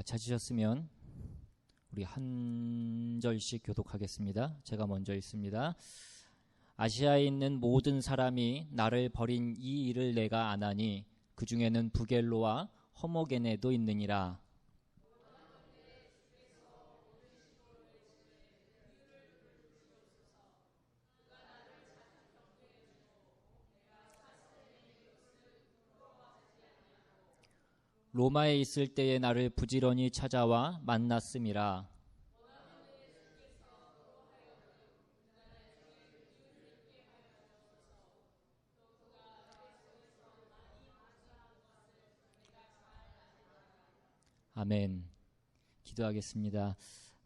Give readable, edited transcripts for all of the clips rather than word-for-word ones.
다 찾으셨으면 우리 한 절씩 교독하겠습니다. 제가 먼저 읽습니다. 아시아에 있는 모든 사람이 나를 버린 이 일을 내가 아나니 그 중에는 부겔로와 허모게네도 있느니라. 로마에 있을 때에 나를 부지런히 찾아와 만났음이라. 아멘. 기도하겠습니다.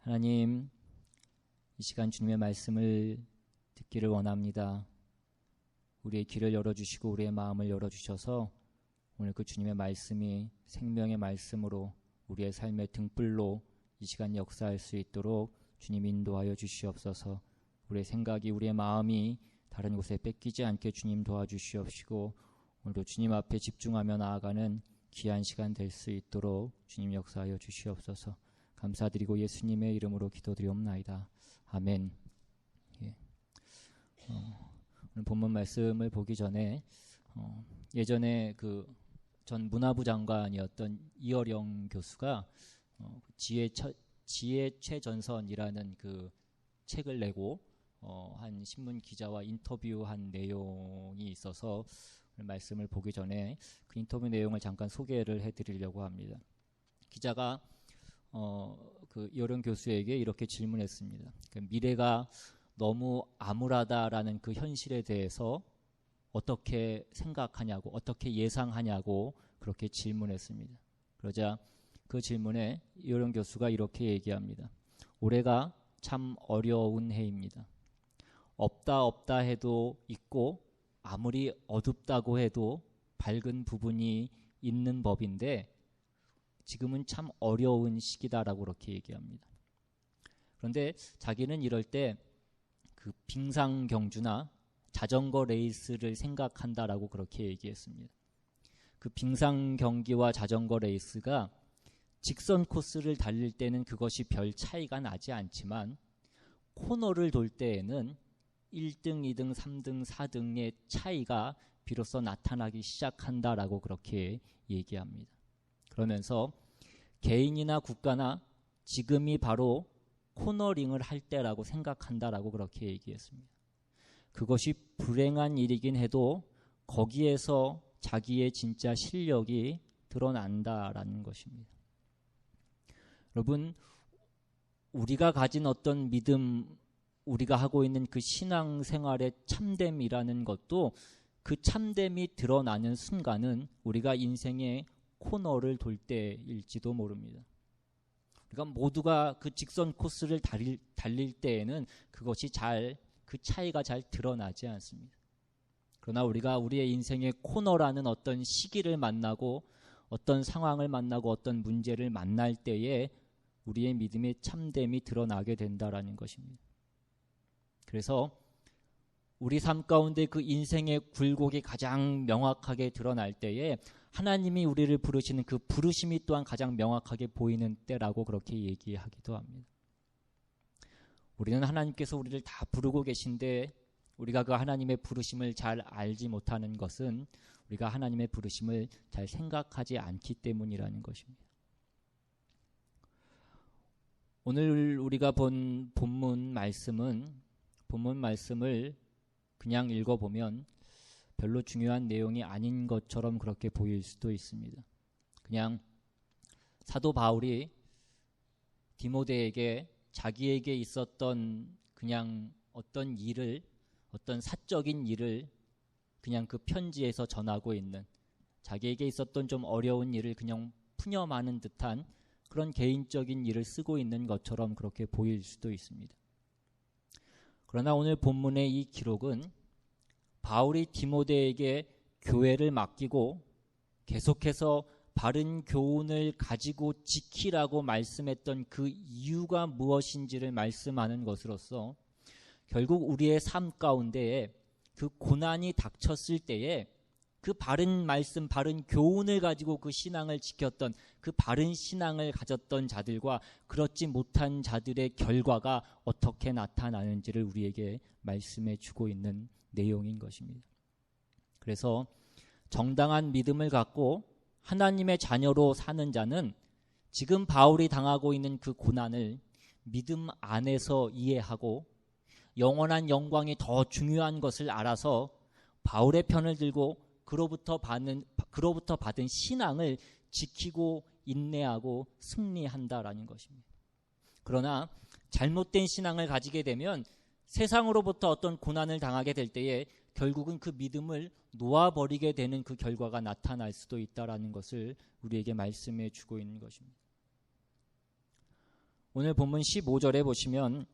하나님, 이 시간 주님의 말씀을 듣기를 원합니다. 우리의 길을 열어주시고 우리의 마음을 열어주셔서 오늘 그 주님의 말씀이 생명의 말씀으로 우리의 삶의 등불로 이 시간 역사할 수 있도록 주님 인도하여 주시옵소서. 우리의 생각이 우리의 마음이 다른 곳에 뺏기지 않게 주님 도와주시옵시고 오늘도 주님 앞에 집중하며 나아가는 귀한 시간 될 수 있도록 주님 역사하여 주시옵소서. 감사드리고 예수님의 이름으로 기도드리옵나이다. 아멘. 예. 오늘 본문 말씀을 보기 전에 예전에 그 전 문화부 장관이었던 이어령 교수가 지혜 최전선이라는 그 책을 내고 한 신문 기자와 인터뷰한 내용이 있어서 말씀을 보기 전에 그 인터뷰 내용을 잠깐 소개를 해드리려고 합니다. 기자가 그 이어령 교수에게 이렇게 질문했습니다. 그 미래가 너무 암울하다라는 그 현실에 대해서 어떻게 생각하냐고, 어떻게 예상하냐고 그렇게 질문했습니다. 그러자 그 질문에 이어령 교수가 이렇게 얘기합니다. 올해가 참 어려운 해입니다. 없다 해도 있고 아무리 어둡다고 해도 밝은 부분이 있는 법인데 지금은 참 어려운 시기다라고 그렇게 얘기합니다. 그런데 자기는 이럴 때 그 빙상 경주나 자전거 레이스를 생각한다라고 그렇게 얘기했습니다. 그 빙상 경기와 자전거 레이스가 직선 코스를 달릴 때는 그것이 별 차이가 나지 않지만 코너를 돌 때에는 1등, 2등, 3등, 4등의 차이가 비로소 나타나기 시작한다라고 그렇게 얘기합니다. 그러면서 개인이나 국가나 지금이 바로 코너링을 할 때라고 생각한다라고 그렇게 얘기했습니다. 그것이 불행한 일이긴 해도 거기에서 자기의 진짜 실력이 드러난다라는 것입니다. 여러분, 우리가 가진 어떤 믿음, 우리가 하고 있는 그 신앙생활의 참됨이라는 것도 그 참됨이 드러나는 순간은 우리가 인생의 코너를 돌 때일지도 모릅니다. 우리가 모두가 그 직선 코스를 달릴 때에는 그것이 그 차이가 잘 드러나지 않습니다. 그러나 우리가 우리의 인생의 코너라는 어떤 시기를 만나고 어떤 상황을 만나고 어떤 문제를 만날 때에 우리의 믿음의 참됨이 드러나게 된다라는 것입니다. 그래서 우리 삶 가운데 그 인생의 굴곡이 가장 명확하게 드러날 때에 하나님이 우리를 부르시는 그 부르심이 또한 가장 명확하게 보이는 때라고 그렇게 얘기하기도 합니다. 우리는 하나님께서 우리를 다 부르고 계신데 우리가 그 하나님의 부르심을 잘 알지 못하는 것은 우리가 하나님의 부르심을 잘 생각하지 않기 때문이라는 것입니다. 오늘 우리가 본 본문 말씀을 그냥 읽어보면 별로 중요한 내용이 아닌 것처럼 그렇게 보일 수도 있습니다. 그냥 사도 바울이 디모데에게 자기에게 있었던 그냥 어떤 사적인 일을 그냥 그 편지에서 전하고 있는, 자기에게 있었던 좀 어려운 일을 그냥 푸념하는 듯한 그런 개인적인 일을 쓰고 있는 것처럼 그렇게 보일 수도 있습니다. 그러나 오늘 본문의 이 기록은 바울이 디모데에게 교회를 맡기고 계속해서 바른 교훈을 가지고 지키라고 말씀했던 그 이유가 무엇인지를 말씀하는 것으로서 결국 우리의 삶 가운데에 그 고난이 닥쳤을 때에 그 바른 말씀, 바른 교훈을 가지고 그 신앙을 지켰던, 그 바른 신앙을 가졌던 자들과 그렇지 못한 자들의 결과가 어떻게 나타나는지를 우리에게 말씀해 주고 있는 내용인 것입니다. 그래서 정당한 믿음을 갖고 하나님의 자녀로 사는 자는 지금 바울이 당하고 있는 그 고난을 믿음 안에서 이해하고 영원한 영광이 더 중요한 것을 알아서 바울의 편을 들고 그로부터 받은 신앙을 지키고 인내하고 승리한다라는 것입니다. 그러나 잘못된 신앙을 가지게 되면 세상으로부터 어떤 고난을 당하게 될 때에 결국은 그 믿음을 놓아버리게 되는 그 결과가 나타날 수도 있다라는 것을 우리에게 말씀해 주고 있는 것입니다. 오늘 본문 15절에 보시면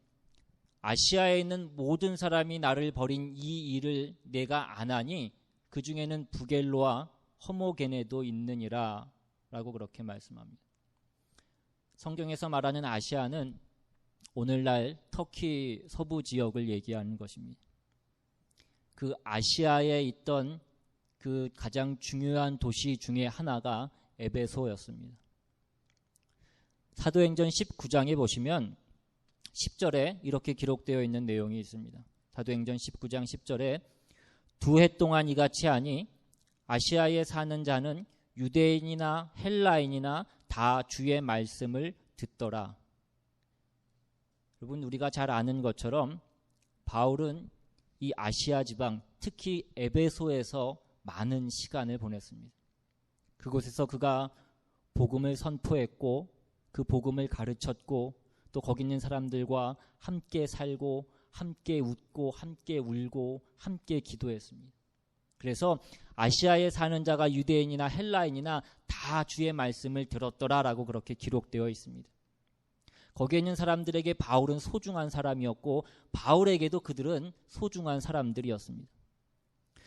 아시아에 있는 모든 사람이 나를 버린 이 일을 내가 아나니 그 중에는 부겔로와 허모게네도 있느니라 라고 그렇게 말씀합니다. 성경에서 말하는 아시아는 오늘날 터키 서부 지역을 얘기하는 것입니다. 그 아시아에 있던 그 가장 중요한 도시 중에 하나가 에베소였습니다. 사도행전 19장에 보시면 10절에 이렇게 기록되어 있는 내용이 있습니다. 사도행전 19장 10절에 2해 동안 이같이 하니 아시아에 사는 자는 유대인이나 헬라인이나 다 주의 말씀을 듣더라. 여러분, 우리가 잘 아는 것처럼 바울은 이 아시아 지방, 특히 에베소에서 많은 시간을 보냈습니다. 그곳에서 그가 복음을 선포했고 그 복음을 가르쳤고 또 거기 있는 사람들과 함께 살고 함께 웃고 함께 울고 함께 기도했습니다. 그래서 아시아에 사는 자가 유대인이나 헬라인이나 다 주의 말씀을 들었더라라고 그렇게 기록되어 있습니다. 거기에 있는 사람들에게 바울은 소중한 사람이었고 바울에게도 그들은 소중한 사람들이었습니다.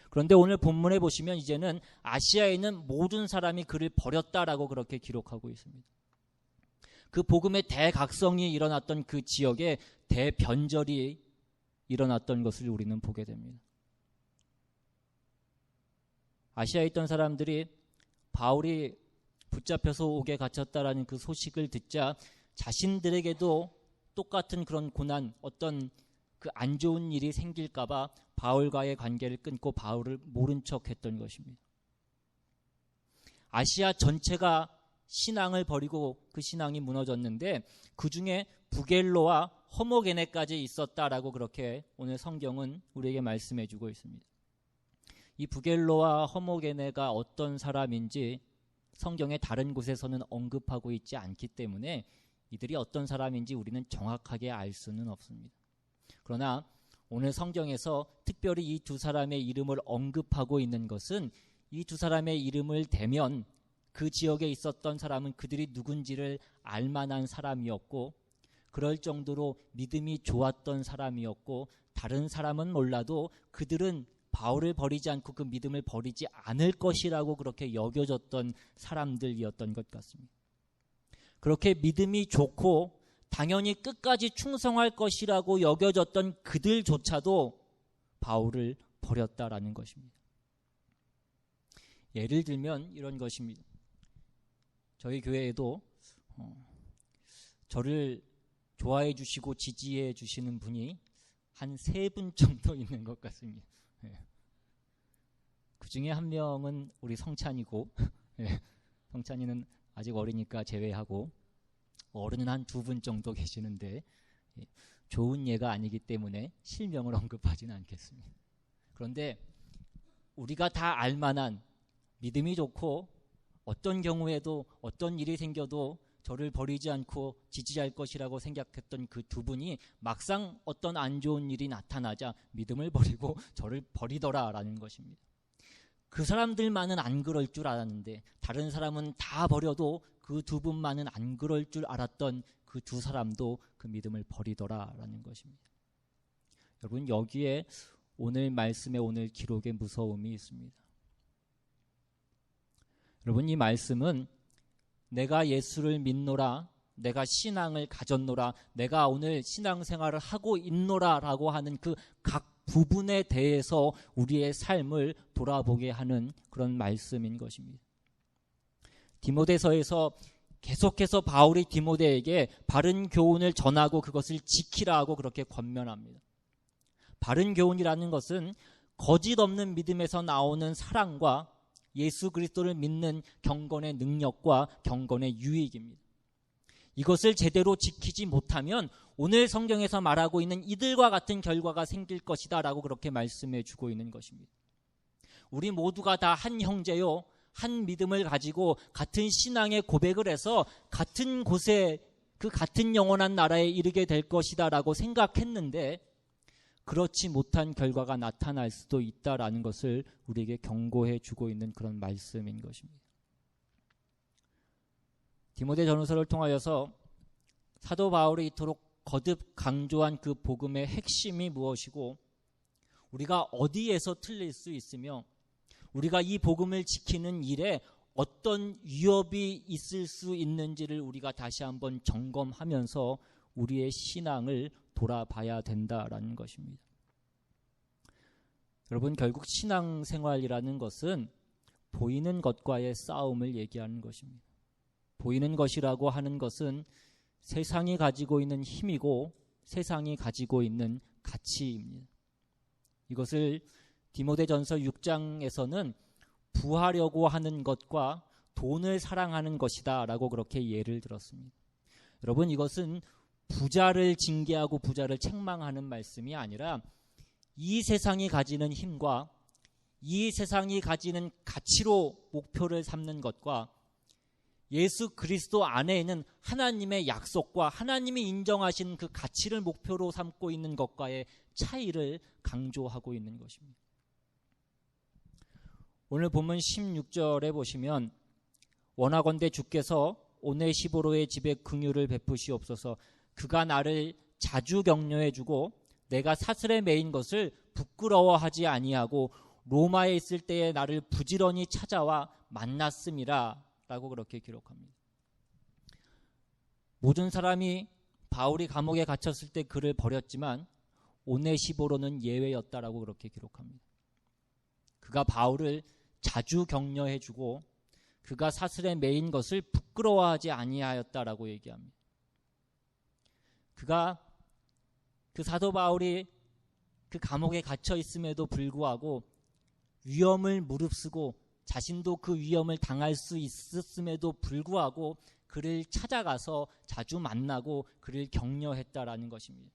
그런데 오늘 본문에 보시면 이제는 아시아에 있는 모든 사람이 그를 버렸다라고 그렇게 기록하고 있습니다. 그 복음의 대각성이 일어났던 그 지역에 대변절이 일어났던 것을 우리는 보게 됩니다. 아시아에 있던 사람들이 바울이 붙잡혀서 옥에 갇혔다라는 그 소식을 듣자 자신들에게도 똑같은 그런 고난, 어떤 그 안 좋은 일이 생길까봐 바울과의 관계를 끊고 바울을 모른 척했던 것입니다. 아시아 전체가 신앙을 버리고 그 신앙이 무너졌는데 그 중에 부겔로와 허모게네까지 있었다라고 그렇게 오늘 성경은 우리에게 말씀해 주고 있습니다. 이 부겔로와 허모게네가 어떤 사람인지 성경의 다른 곳에서는 언급하고 있지 않기 때문에 이들이 어떤 사람인지 우리는 정확하게 알 수는 없습니다. 그러나 오늘 성경에서 특별히 이 두 사람의 이름을 언급하고 있는 것은 이 두 사람의 이름을 대면 그 지역에 있었던 사람은 그들이 누군지를 알 만한 사람이었고 그럴 정도로 믿음이 좋았던 사람이었고 다른 사람은 몰라도 그들은 바울을 버리지 않고 그 믿음을 버리지 않을 것이라고 그렇게 여겨졌던 사람들이었던 것 같습니다. 그렇게 믿음이 좋고 당연히 끝까지 충성할 것이라고 여겨졌던 그들조차도 바울을 버렸다라는 것입니다. 예를 들면 이런 것입니다. 저희 교회에도 저를 좋아해 주시고 지지해 주시는 분이 한 3분 정도 있는 것 같습니다. 그 중에 한 명은 우리 성찬이고 성찬이는 아직 어리니까 제외하고 어른은 한 2분 정도 계시는데 좋은 예가 아니기 때문에 실명을 언급하지는 않겠습니다. 그런데 우리가 다 알만한 믿음이 좋고 어떤 경우에도 어떤 일이 생겨도 저를 버리지 않고 지지할 것이라고 생각했던 그 2분이 막상 어떤 안 좋은 일이 나타나자 믿음을 버리고 저를 버리더라라는 것입니다. 그 사람들만은 안 그럴 줄 알았는데 다른 사람은 다 버려도 그 2분만은 안 그럴 줄 알았던 그 2 사람도 그 믿음을 버리더라라는 것입니다. 여러분, 여기에 오늘 말씀의 오늘 기록의 무서움이 있습니다. 여러분, 이 말씀은 내가 예수를 믿노라, 내가 신앙을 가졌노라, 내가 오늘 신앙생활을 하고 있노라 라고 하는 그 각 부분에 대해서 우리의 삶을 돌아보게 하는 그런 말씀인 것입니다. 디모데서에서 계속해서 바울이 디모데에게 바른 교훈을 전하고 그것을 지키라 하고 그렇게 권면합니다. 바른 교훈이라는 것은 거짓 없는 믿음에서 나오는 사랑과 예수 그리스도를 믿는 경건의 능력과 경건의 유익입니다. 이것을 제대로 지키지 못하면 오늘 성경에서 말하고 있는 이들과 같은 결과가 생길 것이다 라고 그렇게 말씀해 주고 있는 것입니다. 우리 모두가 다 한 형제요, 한 믿음을 가지고 같은 신앙의 고백을 해서 같은 곳에 그 같은 영원한 나라에 이르게 될 것이다 라고 생각했는데 그렇지 못한 결과가 나타날 수도 있다라는 것을 우리에게 경고해 주고 있는 그런 말씀인 것입니다. 디모데 전후서를 통하여서 사도 바울이 이토록 거듭 강조한 그 복음의 핵심이 무엇이고 우리가 어디에서 틀릴 수 있으며 우리가 이 복음을 지키는 일에 어떤 위협이 있을 수 있는지를 우리가 다시 한번 점검하면서 우리의 신앙을 돌아봐야 된다라는 것입니다. 여러분, 결국 신앙생활이라는 것은 보이는 것과의 싸움을 얘기하는 것입니다. 보이는 것이라고 하는 것은 세상이 가지고 있는 힘이고 세상이 가지고 있는 가치입니다. 이것을 디모데전서 6장에서는 부하려고 하는 것과 돈을 사랑하는 것이다 라고 그렇게 예를 들었습니다. 여러분, 이것은 부자를 징계하고 부자를 책망하는 말씀이 아니라 이 세상이 가지는 힘과 이 세상이 가지는 가치로 목표를 삼는 것과 예수 그리스도 안에 있는 하나님의 약속과 하나님이 인정하신 그 가치를 목표로 삼고 있는 것과의 차이를 강조하고 있는 것입니다. 오늘 본문 16절에 보시면 원하건대 주께서 오네시보로의 집에 긍휼을 베푸시옵소서. 그가 나를 자주 격려해 주고 내가 사슬에 매인 것을 부끄러워하지 아니하고 로마에 있을 때에 나를 부지런히 찾아와 만났음이라 라고 그렇게 기록합니다. 모든 사람이 바울이 감옥에 갇혔을 때 그를 버렸지만 오네시보로는 예외였다라고 그렇게 기록합니다. 그가 바울을 자주 격려해 주고 그가 사슬에 매인 것을 부끄러워하지 아니하였다라고 얘기합니다. 그가 그 사도 바울이 그 감옥에 갇혀 있음에도 불구하고 위험을 무릅쓰고 자신도 그 위험을 당할 수 있었음에도 불구하고 그를 찾아가서 자주 만나고 그를 격려했다라는 것입니다.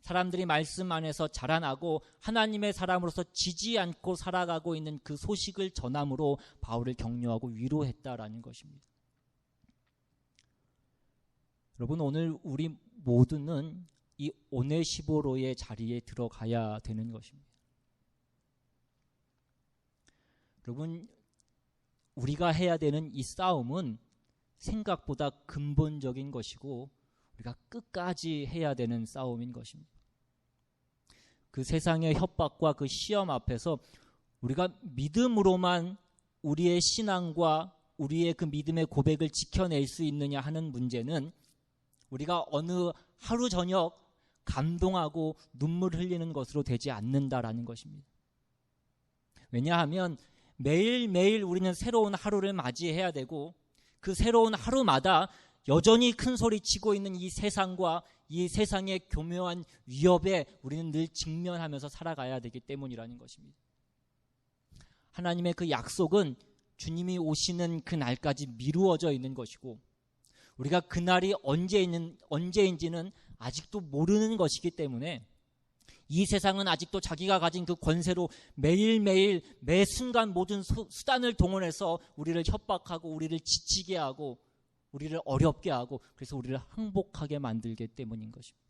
사람들이 말씀 안에서 자라나고 하나님의 사람으로서 지지 않고 살아가고 있는 그 소식을 전함으로 바울을 격려하고 위로했다라는 것입니다. 여러분, 오늘 우리 모두는 이 오네시보로의 자리에 들어가야 되는 것입니다. 여러분, 우리가 해야 되는 이 싸움은 생각보다 근본적인 것이고 우리가 끝까지 해야 되는 싸움인 것입니다. 그 세상의 협박과 그 시험 앞에서 우리가 믿음으로만 우리의 신앙과 우리의 그 믿음의 고백을 지켜낼 수 있느냐 하는 문제는 우리가 어느 하루 저녁 감동하고 눈물 흘리는 것으로 되지 않는다라는 것입니다. 왜냐하면 매일매일 우리는 새로운 하루를 맞이해야 되고 그 새로운 하루마다 여전히 큰 소리 치고 있는 이 세상과 이 세상의 교묘한 위협에 우리는 늘 직면하면서 살아가야 되기 때문이라는 것입니다. 하나님의 그 약속은 주님이 오시는 그 날까지 미루어져 있는 것이고 우리가 그날이 언제인지는 아직도 모르는 것이기 때문에 이 세상은 아직도 자기가 가진 그 권세로 매일매일 매 순간 모든 수단을 동원해서 우리를 협박하고 우리를 지치게 하고 우리를 어렵게 하고 그래서 우리를 항복하게 만들기 때문인 것입니다.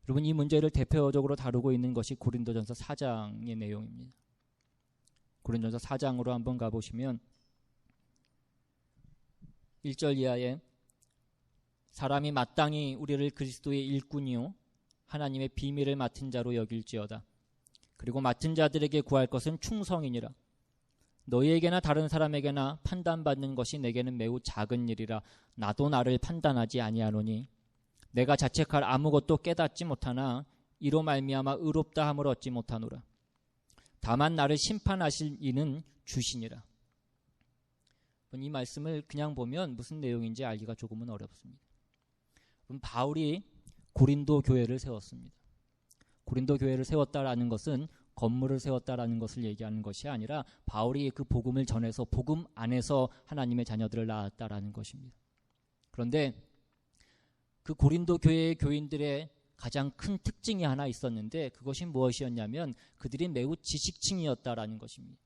여러분, 이 문제를 대표적으로 다루고 있는 것이 고린도전서 4장의 내용입니다. 고린도전서 4장으로 한번 가보시면 1절 이하에 사람이 마땅히 우리를 그리스도의 일꾼이요 하나님의 비밀을 맡은 자로 여길지어다. 그리고 맡은 자들에게 구할 것은 충성이니라. 너희에게나 다른 사람에게나 판단받는 것이 내게는 매우 작은 일이라. 나도 나를 판단하지 아니하노니 내가 자책할 아무것도 깨닫지 못하나 이로 말미암아 의롭다 함을 얻지 못하노라. 다만 나를 심판하실 이는 주시니라. 이 말씀을 그냥 보면 무슨 내용인지 알기가 조금은 어렵습니다. 바울이 고린도 교회를 세웠습니다. 고린도 교회를 세웠다라는 것은 건물을 세웠다라는 것을 얘기하는 것이 아니라 바울이 그 복음을 전해서 복음 안에서 하나님의 자녀들을 낳았다라는 것입니다. 그런데 그 고린도 교회의 교인들의 가장 큰 특징이 하나 있었는데 그것이 무엇이었냐면 그들이 매우 지식층이었다라는 것입니다.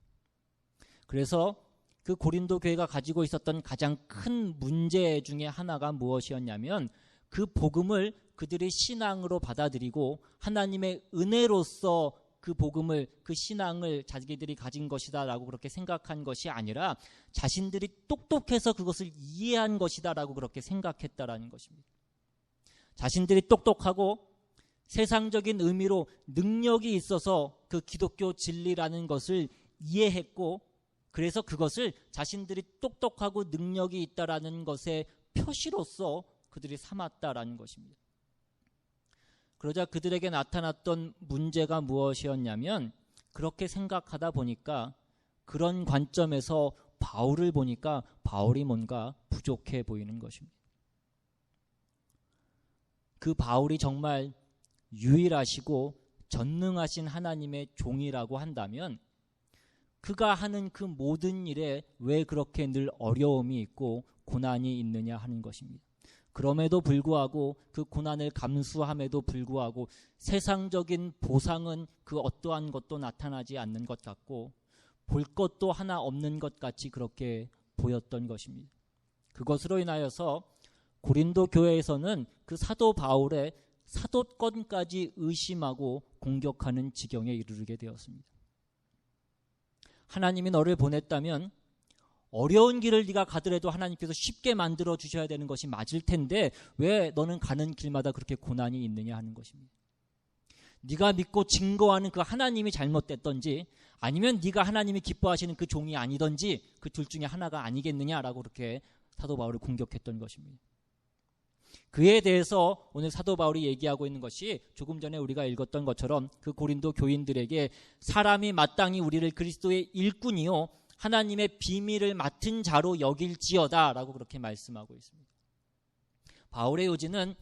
그래서 그 고린도 교회가 가지고 있었던 가장 큰 문제 중에 하나가 무엇이었냐면 그 복음을 그들이 신앙으로 받아들이고 하나님의 은혜로서 그 복음을, 그 신앙을 자기들이 가진 것이다 라고 그렇게 생각한 것이 아니라 자신들이 똑똑해서 그것을 이해한 것이다 라고 그렇게 생각했다라는 것입니다. 자신들이 똑똑하고 세상적인 의미로 능력이 있어서 그 기독교 진리라는 것을 이해했고 그래서 그것을 자신들이 똑똑하고 능력이 있다라는 것의 표시로서 그들이 삼았다라는 것입니다. 그러자 그들에게 나타났던 문제가 무엇이었냐면 그렇게 생각하다 보니까 그런 관점에서 바울을 보니까 바울이 뭔가 부족해 보이는 것입니다. 그 바울이 정말 유일하시고 전능하신 하나님의 종이라고 한다면 그가 하는 그 모든 일에 왜 그렇게 늘 어려움이 있고 고난이 있느냐 하는 것입니다. 그럼에도 불구하고 그 고난을 감수함에도 불구하고 세상적인 보상은 그 어떠한 것도 나타나지 않는 것 같고 볼 것도 하나 없는 것 같이 그렇게 보였던 것입니다. 그것으로 인하여서 고린도 교회에서는 그 사도 바울의 사도권까지 의심하고 공격하는 지경에 이르게 되었습니다. 하나님이 너를 보냈다면 어려운 길을 네가 가더라도 하나님께서 쉽게 만들어 주셔야 되는 것이 맞을 텐데 왜 너는 가는 길마다 그렇게 고난이 있느냐 하는 것입니다. 네가 믿고 증거하는 그 하나님이 잘못됐던지 아니면 네가 하나님이 기뻐하시는 그 종이 아니던지 그 둘 중에 하나가 아니겠느냐라고 그렇게 사도 바울을 공격했던 것입니다. 그에 대해서 오늘 사도 바울이 얘기하고 있는 것이 조금 전에 우리가 읽었던 것처럼 그 고린도 교인들에게 사람이 마땅히 우리를 그리스도의 일꾼이요 하나님의 비밀을 맡은 자로 여길지어다 라고 그렇게 말씀하고 있습니다. 바울의 요지는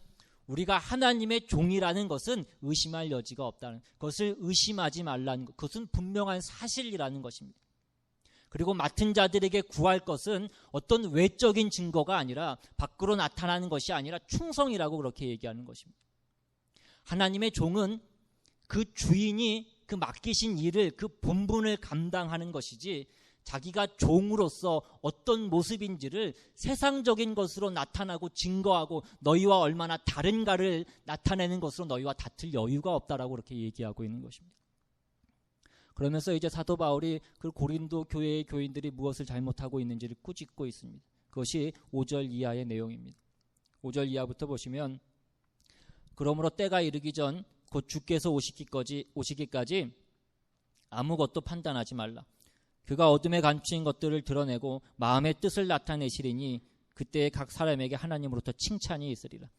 우리가 하나님의 종이라는 것은 의심할 여지가 없다는 것을 의심하지 말라는 것, 그것은 분명한 사실이라는 것입니다. 그리고 맡은 자들에게 구할 것은 어떤 외적인 증거가 아니라 밖으로 나타나는 것이 아니라 충성이라고 그렇게 얘기하는 것입니다. 하나님의 종은 그 주인이 그 맡기신 일을 그 본분을 감당하는 것이지 자기가 종으로서 어떤 모습인지를 세상적인 것으로 나타나고 증거하고 너희와 얼마나 다른가를 나타내는 것으로 너희와 다툴 여유가 없다라고 그렇게 얘기하고 있는 것입니다. 그러면서 이제 사도 바울이 그 고린도 교회의 교인들이 무엇을 잘못하고 있는지를 꾸짖고 있습니다. 그것이 5절 이하의 내용입니다. 5절 이하부터 보시면 그러므로 때가 이르기 전 곧 주께서 오시기까지 아무것도 판단하지 말라. 그가 어둠에 감추인 것들을 드러내고 마음의 뜻을 나타내시리니 그때에 각 사람에게 하나님으로부터 칭찬이 있으리라.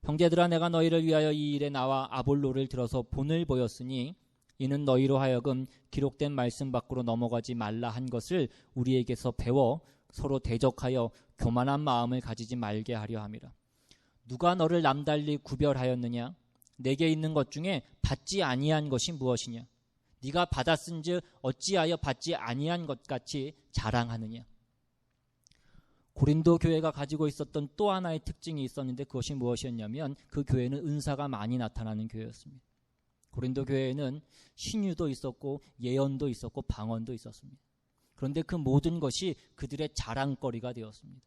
형제들아 내가 너희를 위하여 이 일에 나와 아볼로를 들어서 본을 보였으니 이는 너희로 하여금 기록된 말씀 밖으로 넘어가지 말라 한 것을 우리에게서 배워 서로 대적하여 교만한 마음을 가지지 말게 하려 함이라. 누가 너를 남달리 구별하였느냐? 내게 있는 것 중에 받지 아니한 것이 무엇이냐? 네가 받았은즉 어찌하여 받지 아니한 것 같이 자랑하느냐? 고린도 교회가 가지고 있었던 또 하나의 특징이 있었는데 그것이 무엇이었냐면 그 교회는 은사가 많이 나타나는 교회였습니다. 고린도 교회에는 신유도 있었고 예언도 있었고 방언도 있었습니다. 그런데 그 모든 것이 그들의 자랑거리가 되었습니다.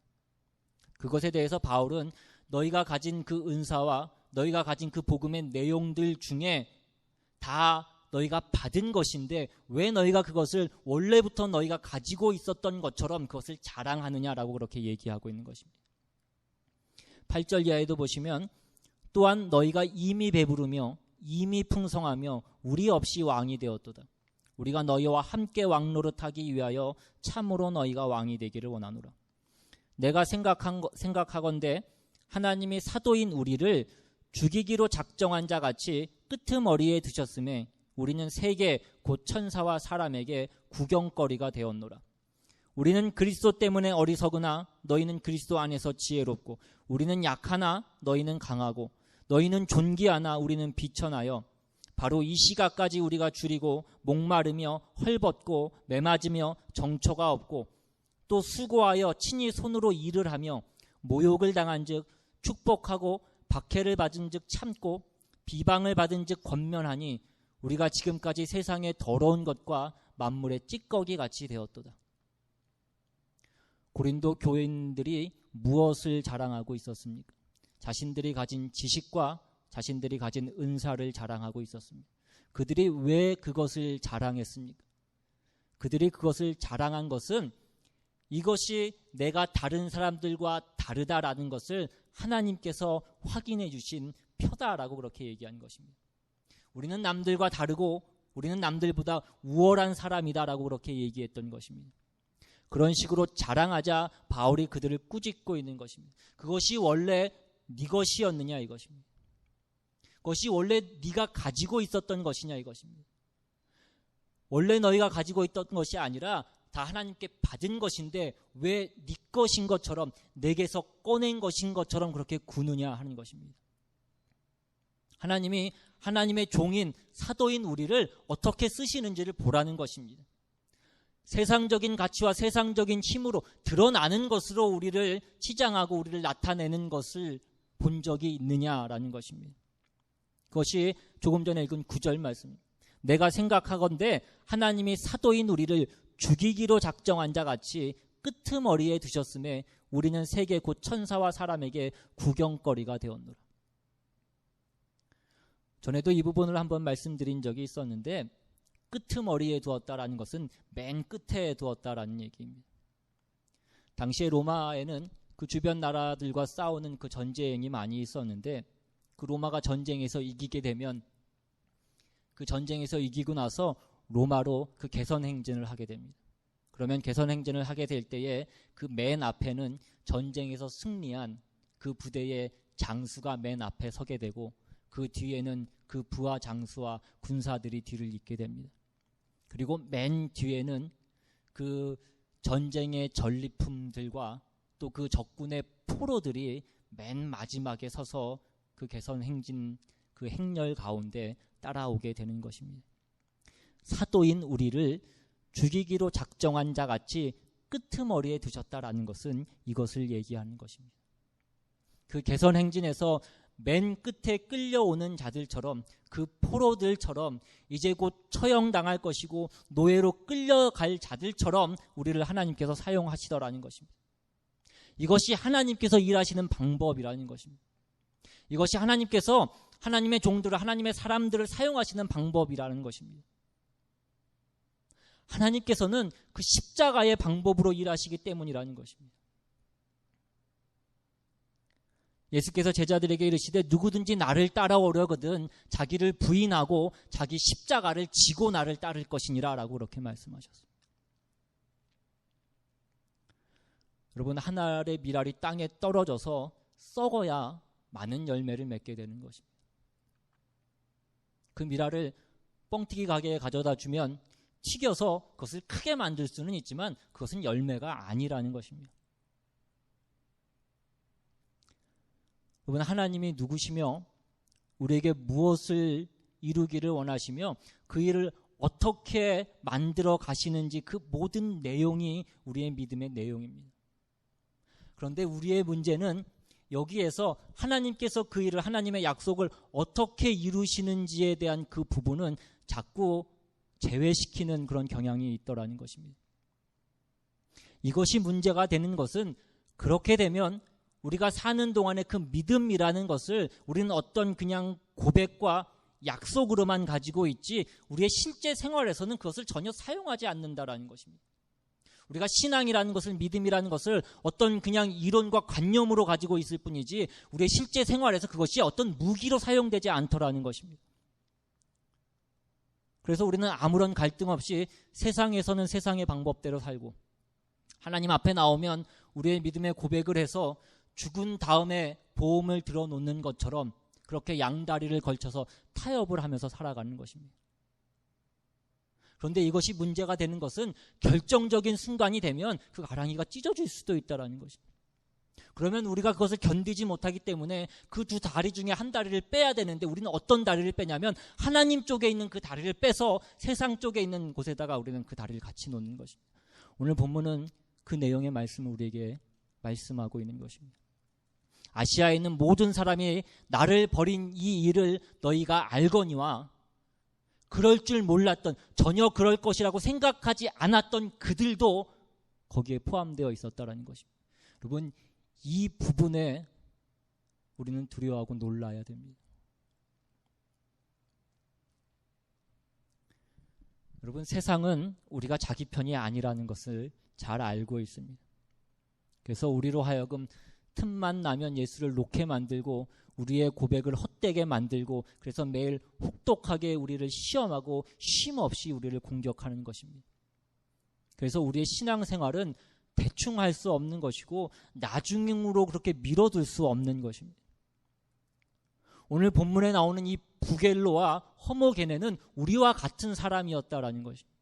그것에 대해서 바울은 너희가 가진 그 은사와 너희가 가진 그 복음의 내용들 중에 다 너희가 받은 것인데 왜 너희가 그것을 원래부터 너희가 가지고 있었던 것처럼 그것을 자랑하느냐라고 그렇게 얘기하고 있는 것입니다. 8절 이하에도 보시면 또한 너희가 이미 배부르며 이미 풍성하며 우리 없이 왕이 되었도다. 우리가 너희와 함께 왕노릇하기 위하여 참으로 너희가 왕이 되기를 원하노라. 내가 생각하건대 하나님이 사도인 우리를 죽이기로 작정한 자 같이 끄트머리에 드셨음에 우리는 세계 곧 천사와 사람에게 구경거리가 되었노라. 우리는 그리스도 때문에 어리석으나 너희는 그리스도 안에서 지혜롭고, 우리는 약하나 너희는 강하고, 너희는 존귀하나 우리는 비천하여 바로 이 시각까지 우리가 줄이고 목마르며 헐벗고 매맞으며 정처가 없고, 또 수고하여 친히 손으로 일을 하며 모욕을 당한 즉 축복하고 박해를 받은 즉 참고 비방을 받은 즉 권면하니 우리가 지금까지 세상의 더러운 것과 만물의 찌꺼기 같이 되었도다. 고린도 교인들이 무엇을 자랑하고 있었습니까? 자신들이 가진 지식과 자신들이 가진 은사를 자랑하고 있었습니다. 그들이 왜 그것을 자랑했습니까? 그들이 그것을 자랑한 것은 이것이 내가 다른 사람들과 다르다라는 것을 하나님께서 확인해 주신 표다라고 그렇게 얘기한 것입니다. 우리는 남들과 다르고 우리는 남들보다 우월한 사람이다라고 그렇게 얘기했던 것입니다. 그런 식으로 자랑하자 바울이 그들을 꾸짖고 있는 것입니다. 그것이 원래 네 것이었느냐 이것입니다. 그것이 원래 네가 가지고 있었던 것이냐 이것입니다. 원래 너희가 가지고 있던 것이 아니라 다 하나님께 받은 것인데 왜 네 것인 것처럼 내게서 꺼낸 것인 것처럼 그렇게 구느냐 하는 것입니다. 하나님이 하나님의 종인 사도인 우리를 어떻게 쓰시는지를 보라는 것입니다. 세상적인 가치와 세상적인 힘으로 드러나는 것으로 우리를 치장하고 우리를 나타내는 것을 본 적이 있느냐라는 것입니다. 그것이 조금 전에 읽은 9절 말씀입니다. 내가 생각하건대 하나님이 사도인 우리를 죽이기로 작정한 자 같이 끄트머리에 드셨음에 우리는 세계 곧 천사와 사람에게 구경거리가 되었노라. 전에도 이 부분을 한번 말씀드린 적이 있었는데 끄트머리에 두었다라는 것은 맨 끝에 두었다라는 얘기입니다. 당시에 로마에는 그 주변 나라들과 싸우는 그 전쟁이 많이 있었는데 그 로마가 전쟁에서 이기게 되면 그 전쟁에서 이기고 나서 로마로 그 개선 행진을 하게 됩니다. 그러면 개선 행진을 하게 될 때에 그 맨 앞에는 전쟁에서 승리한 그 부대의 장수가 맨 앞에 서게 되고 그 뒤에는 그 부하 장수와 군사들이 뒤를 잇게 됩니다. 그리고 맨 뒤에는 그 전쟁의 전리품들과 또 그 적군의 포로들이 맨 마지막에 서서 그 개선 행진 그 행렬 가운데 따라오게 되는 것입니다. 사도인 우리를 죽이기로 작정한 자 같이 끄트머리에 두셨다라는 것은 이것을 얘기하는 것입니다. 그 개선 행진에서 맨 끝에 끌려오는 자들처럼 그 포로들처럼 이제 곧 처형당할 것이고 노예로 끌려갈 자들처럼 우리를 하나님께서 사용하시더라는 것입니다. 이것이 하나님께서 일하시는 방법이라는 것입니다. 이것이 하나님께서 하나님의 종들을 하나님의 사람들을 사용하시는 방법이라는 것입니다. 하나님께서는 그 십자가의 방법으로 일하시기 때문이라는 것입니다. 예수께서 제자들에게 이르시되 누구든지 나를 따라오려거든 자기를 부인하고 자기 십자가를 지고 나를 따를 것이니라 라고 그렇게 말씀하셨습니다. 여러분, 한 알의 밀알이 땅에 떨어져서 썩어야 많은 열매를 맺게 되는 것입니다. 그 밀알을 뻥튀기 가게에 가져다 주면 튀겨서 그것을 크게 만들 수는 있지만 그것은 열매가 아니라는 것입니다. 여러분, 하나님이 누구시며 우리에게 무엇을 이루기를 원하시며 그 일을 어떻게 만들어 가시는지 그 모든 내용이 우리의 믿음의 내용입니다. 그런데 우리의 문제는 여기에서 하나님께서 그 일을 하나님의 약속을 어떻게 이루시는지에 대한 그 부분은 자꾸 제외시키는 그런 경향이 있더라는 것입니다. 이것이 문제가 되는 것은 그렇게 되면 우리가 사는 동안에 그 믿음이라는 것을 우리는 어떤 그냥 고백과 약속으로만 가지고 있지 우리의 실제 생활에서는 그것을 전혀 사용하지 않는다라는 것입니다. 우리가 신앙이라는 것을 믿음이라는 것을 어떤 그냥 이론과 관념으로 가지고 있을 뿐이지 우리의 실제 생활에서 그것이 어떤 무기로 사용되지 않더라는 것입니다. 그래서 우리는 아무런 갈등 없이 세상에서는 세상의 방법대로 살고 하나님 앞에 나오면 우리의 믿음의 고백을 해서 죽은 다음에 보험을 들어놓는 것처럼 그렇게 양다리를 걸쳐서 타협을 하면서 살아가는 것입니다. 그런데 이것이 문제가 되는 것은 결정적인 순간이 되면 그 가랑이가 찢어질 수도 있다는 것입니다. 그러면 우리가 그것을 견디지 못하기 때문에 그 두 다리 중에 한 다리를 빼야 되는데 우리는 어떤 다리를 빼냐면 하나님 쪽에 있는 그 다리를 빼서 세상 쪽에 있는 곳에다가 우리는 그 다리를 같이 놓는 것입니다. 오늘 본문은 그 내용의 말씀을 우리에게 말씀하고 있는 것입니다. 아시아에 있는 모든 사람이 나를 버린 이 일을 너희가 알거니와 그럴 줄 몰랐던, 전혀 그럴 것이라고 생각하지 않았던 그들도 거기에 포함되어 있었다는 것입니다. 여러분, 이 부분에 우리는 두려워하고 놀라야 됩니다. 여러분, 세상은 우리가 자기 편이 아니라는 것을 잘 알고 있습니다. 그래서 우리로 하여금 틈만 나면 예수를 놓게 만들고 우리의 고백을 헛되게 만들고 그래서 매일 혹독하게 우리를 시험하고 쉼없이 우리를 공격하는 것입니다. 그래서 우리의 신앙생활은 대충 할 수 없는 것이고 나중으로 그렇게 미뤄둘 수 없는 것입니다. 오늘 본문에 나오는 이 부겔로와 허모게네는 우리와 같은 사람이었다라는 것입니다.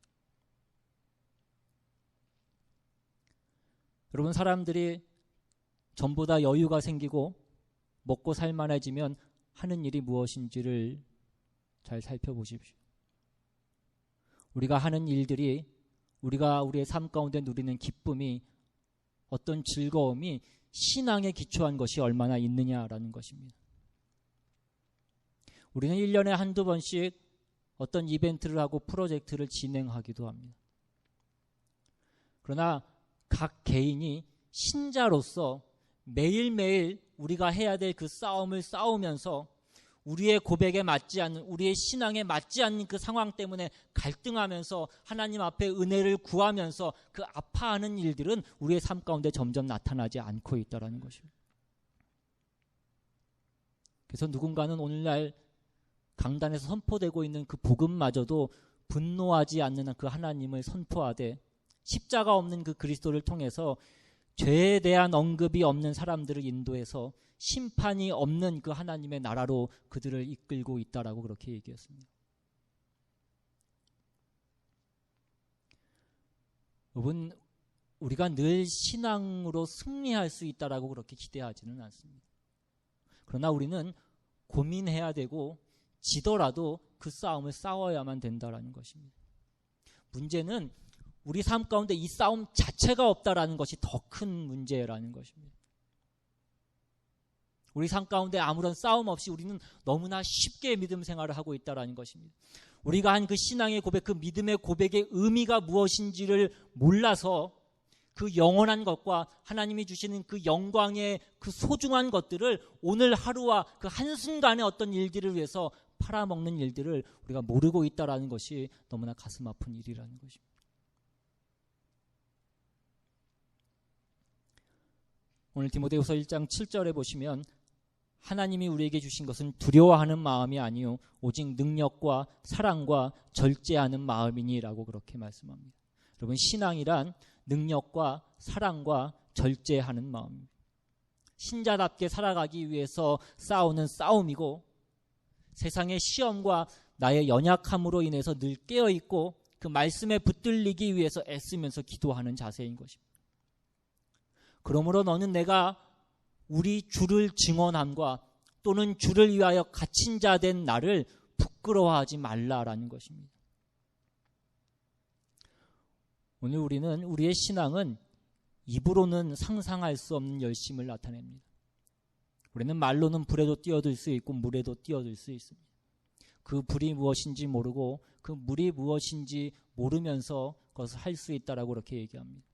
여러분, 사람들이 전보다 여유가 생기고 먹고 살만해지면 하는 일이 무엇인지를 잘 살펴보십시오. 우리가 하는 일들이 우리가 우리의 삶 가운데 누리는 기쁨이 어떤 즐거움이 신앙에 기초한 것이 얼마나 있느냐라는 것입니다. 우리는 1년에 한두 번씩 어떤 이벤트를 하고 프로젝트를 진행하기도 합니다. 그러나 각 개인이 신자로서 매일매일 우리가 해야 될 그 싸움을 싸우면서 우리의 고백에 맞지 않는, 우리의 신앙에 맞지 않는 그 상황 때문에 갈등하면서 하나님 앞에 은혜를 구하면서 그 아파하는 일들은 우리의 삶 가운데 점점 나타나지 않고 있다는 것입니다. 그래서 누군가는 오늘날 강단에서 선포되고 있는 그 복음마저도 분노하지 않는 그 하나님을 선포하되 십자가 없는 그 그리스도를 통해서 죄에 대한 언급이 없는 사람들을 인도해서 심판이 없는 그 하나님의 나라로 그들을 이끌고 있다라고 그렇게 얘기했습니다. 여러분, 우리가 늘 신앙으로 승리할 수 있다라고 그렇게 기대하지는 않습니다. 그러나 우리는 고민해야 되고 지더라도 그 싸움을 싸워야만 된다라는 것입니다. 문제는 우리 삶 가운데 이 싸움 자체가 없다라는 것이 더 큰 문제라는 것입니다. 우리 삶 가운데 아무런 싸움 없이 우리는 너무나 쉽게 믿음 생활을 하고 있다라는 것입니다. 우리가 한 그 신앙의 고백, 그 믿음의 고백의 의미가 무엇인지를 몰라서 그 영원한 것과 하나님이 주시는 그 영광의 그 소중한 것들을 오늘 하루와 그 한순간의 어떤 일들을 위해서 팔아먹는 일들을 우리가 모르고 있다라는 것이 너무나 가슴 아픈 일이라는 것입니다. 오늘 디모데후서 1장 7절에 보시면 하나님이 우리에게 주신 것은 두려워하는 마음이 아니요 오직 능력과 사랑과 절제하는 마음이니라고 그렇게 말씀합니다. 여러분, 신앙이란 능력과 사랑과 절제하는 마음입니다. 신자답게 살아가기 위해서 싸우는 싸움이고 세상의 시험과 나의 연약함으로 인해서 늘 깨어있고 그 말씀에 붙들리기 위해서 애쓰면서 기도하는 자세인 것입니다. 그러므로 너는 내가 우리 주를 증언함과 또는 주를 위하여 갇힌 자 된 나를 부끄러워하지 말라라는 것입니다. 오늘 우리는 우리의 신앙은 입으로는 상상할 수 없는 열심을 나타냅니다. 우리는 말로는 불에도 뛰어들 수 있고 물에도 뛰어들 수 있습니다. 그 불이 무엇인지 모르고 그 물이 무엇인지 모르면서 그것을 할 수 있다라고 그렇게 얘기합니다.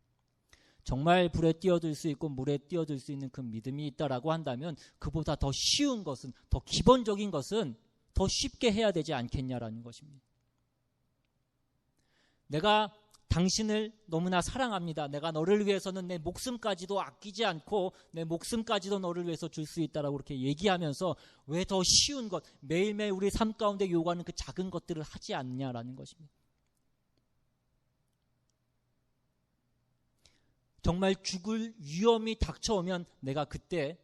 정말 불에 뛰어들 수 있고 물에 뛰어들 수 있는 그 믿음이 있다라고 한다면 그보다 더 쉬운 것은, 더 기본적인 것은 더 쉽게 해야 되지 않겠냐라는 것입니다. 내가 당신을 너무나 사랑합니다. 내가 너를 위해서는 내 목숨까지도 아끼지 않고 내 목숨까지도 너를 위해서 줄 수 있다라고 그렇게 얘기하면서 왜 더 쉬운 것, 매일매일 우리 삶 가운데 요구하는 그 작은 것들을 하지 않냐라는 것입니다. 정말 죽을 위험이 닥쳐오면 내가 그때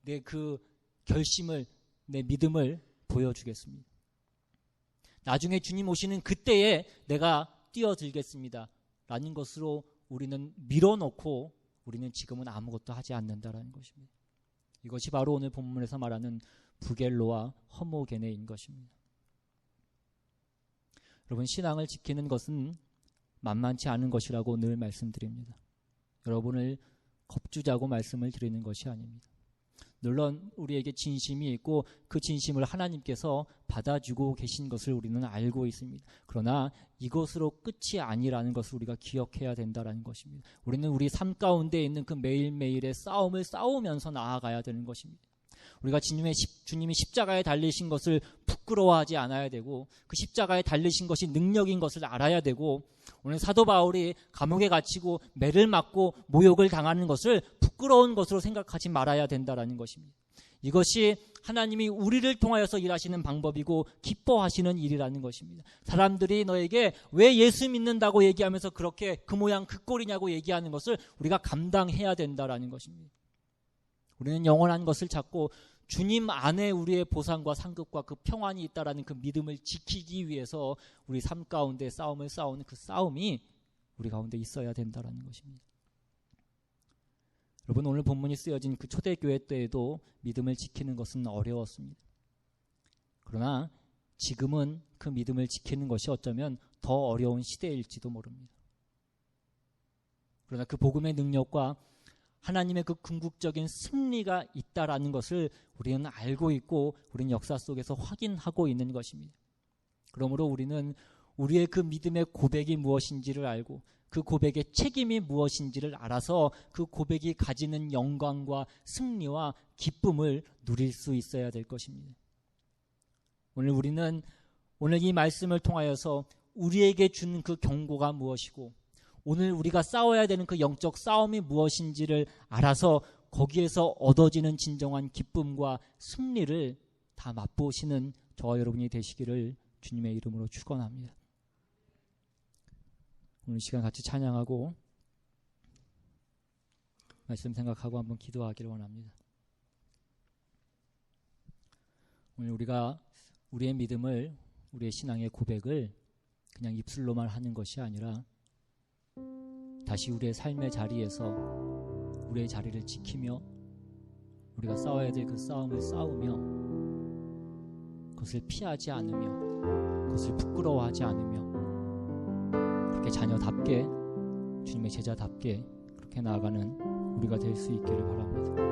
내 그 결심을, 내 믿음을 보여주겠습니다. 나중에 주님 오시는 그때에 내가 뛰어들겠습니다 라는 것으로 우리는 밀어놓고 우리는 지금은 아무것도 하지 않는다라는 것입니다. 이것이 바로 오늘 본문에서 말하는 부겔로와 허모게네인 것입니다. 여러분, 신앙을 지키는 것은 만만치 않은 것이라고 늘 말씀드립니다. 여러분을 겁주자고 말씀을 드리는 것이 아닙니다. 물론 우리에게 진심이 있고 그 진심을 하나님께서 받아주고 계신 것을 우리는 알고 있습니다. 그러나 이것으로 끝이 아니라는 것을 우리가 기억해야 된다는 것입니다. 우리는 우리 삶 가운데 있는 그 매일매일의 싸움을 싸우면서 나아가야 되는 것입니다. 우리가 주님이 십자가에 달리신 것을 부끄러워하지 않아야 되고 그 십자가에 달리신 것이 능력인 것을 알아야 되고, 오늘 사도 바울이 감옥에 갇히고 매를 맞고 모욕을 당하는 것을 부끄러운 것으로 생각하지 말아야 된다는 것입니다. 이것이 하나님이 우리를 통하여서 일하시는 방법이고 기뻐하시는 일이라는 것입니다. 사람들이 너에게 왜 예수 믿는다고 얘기하면서 그렇게 그 모양 그 꼴이냐고 얘기하는 것을 우리가 감당해야 된다는 것입니다. 우리는 영원한 것을 찾고 주님 안에 우리의 보상과 상급과 그 평안이 있다라는 그 믿음을 지키기 위해서 우리 삶 가운데 싸움을 싸우는 그 싸움이 우리 가운데 있어야 된다는 것입니다. 여러분, 오늘 본문이 쓰여진 그 초대교회 때에도 믿음을 지키는 것은 어려웠습니다. 그러나 지금은 그 믿음을 지키는 것이 어쩌면 더 어려운 시대일지도 모릅니다. 그러나 그 복음의 능력과 하나님의 그 궁극적인 승리가 있다라는 것을 우리는 알고 있고 우리는 역사 속에서 확인하고 있는 것입니다. 그러므로 우리는 우리의 그 믿음의 고백이 무엇인지를 알고 그 고백의 책임이 무엇인지를 알아서 그 고백이 가지는 영광과 승리와 기쁨을 누릴 수 있어야 될 것입니다. 우리는 오늘 이 말씀을 통하여서 우리에게 주는 그 경고가 무엇이고 오늘 우리가 싸워야 되는 그 영적 싸움이 무엇인지를 알아서 거기에서 얻어지는 진정한 기쁨과 승리를 다 맛보시는 저와 여러분이 되시기를 주님의 이름으로 축원합니다. 오늘 시간 같이 찬양하고 말씀 생각하고 한번 기도하기를 원합니다. 오늘 우리가 우리의 믿음을, 우리의 신앙의 고백을 그냥 입술로만 하는 것이 아니라 다시 우리의 삶의 자리에서 우리의 자리를 지키며 우리가 싸워야 될 그 싸움을 싸우며 그것을 피하지 않으며 그것을 부끄러워하지 않으며 그렇게 자녀답게, 주님의 제자답게 그렇게 나아가는 우리가 될 수 있기를 바랍니다.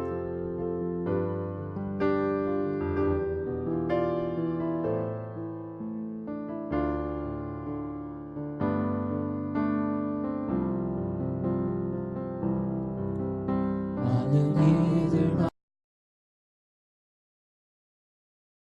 하늘이